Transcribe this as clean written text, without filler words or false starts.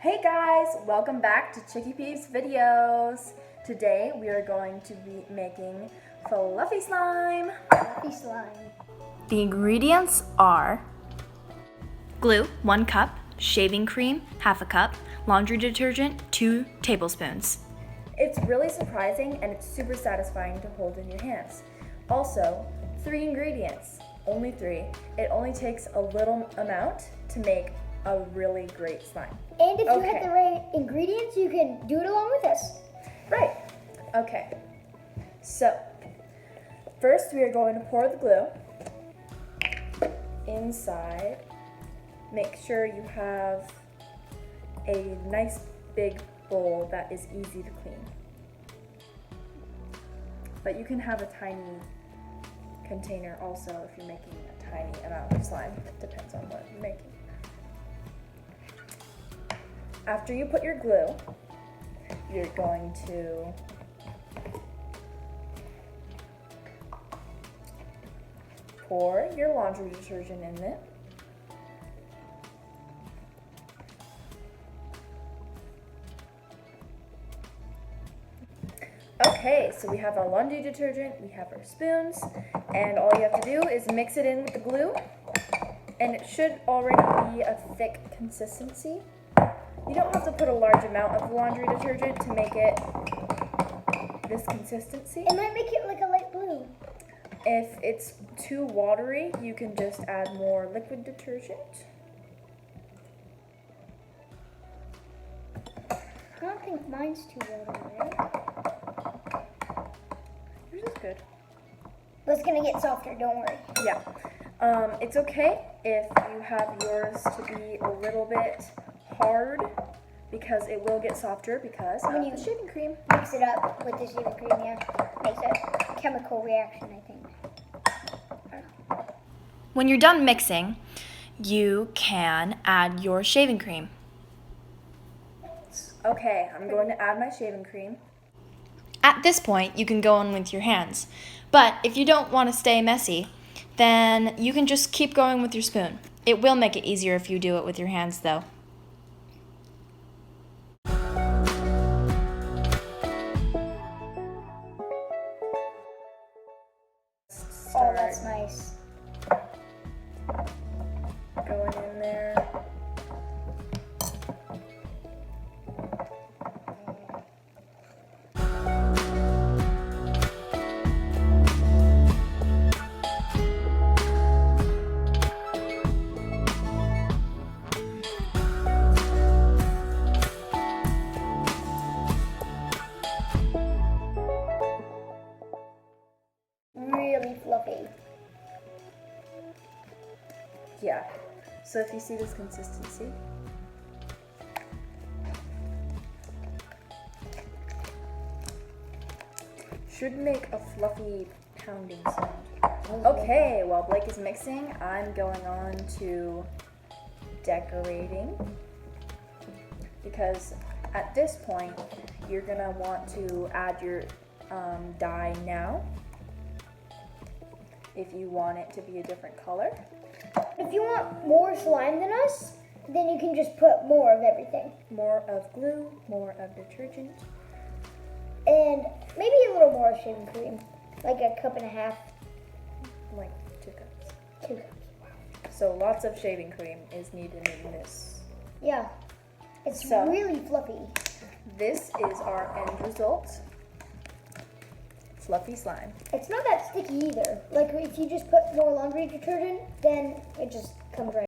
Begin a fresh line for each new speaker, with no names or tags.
Hey guys, welcome back to Chicky Peeps videos. Today we are going to be making fluffy slime.
Fluffy slime.
The ingredients are glue, 1 cup, shaving cream, ½ cup, laundry detergent, 2 tablespoons.
It's really surprising and it's super satisfying to hold in your hands. Also, 3 ingredients, only 3. It only takes a little amount to make a really great slime.
And if you have the right ingredients, you can do it along with us.
Right. Okay. So, first we are going to pour the glue inside. Make sure you have a nice big bowl that is easy to clean. But you can have a tiny container also if you're making a tiny amount of slime. It depends on what you're making. After you put your glue, you're going to pour your laundry detergent in it. Okay, so we have our laundry detergent, we have our spoons, and all you have to do is mix it in with the glue, and it should already be a thick consistency. You don't have to put a large amount of laundry detergent to make it this consistency.
It might make it like a light blue.
If it's too watery, you can just add more liquid detergent.
I don't think mine's too watery, right?
Yours is good.
But it's gonna get softer, don't worry.
Yeah. It's okay if you have yours to be a little bit hard because it will get softer because of the shaving cream.
Mix it up with the shaving cream, yeah. Makes a chemical reaction, I think.
When you're done mixing, you can add your shaving cream.
Okay, I'm going to add my shaving cream.
At this point, you can go on with your hands. But if you don't want to stay messy, then you can just keep going with your spoon. It will make it easier if you do it with your hands, though.
Oh, that's nice.
Going in there.
Really fluffy.
Yeah. So if you see this consistency, should make a fluffy pounding sound. Okay, while Blake is mixing, I'm going on to decorating because at this point you're gonna want to add your dye now if you want it to be a different color.
If you want more slime than us, then you can just put more of everything.
More of glue, more of detergent.
And maybe a little more shaving cream. Like a cup and a half.
Like 2 cups.
2 cups.
So lots of shaving cream is needed in this.
Yeah. It's
So-
really fluffy.
This is our end result. Fluffy slime.
It's not that sticky either. Like if you just put more laundry detergent, then it just comes right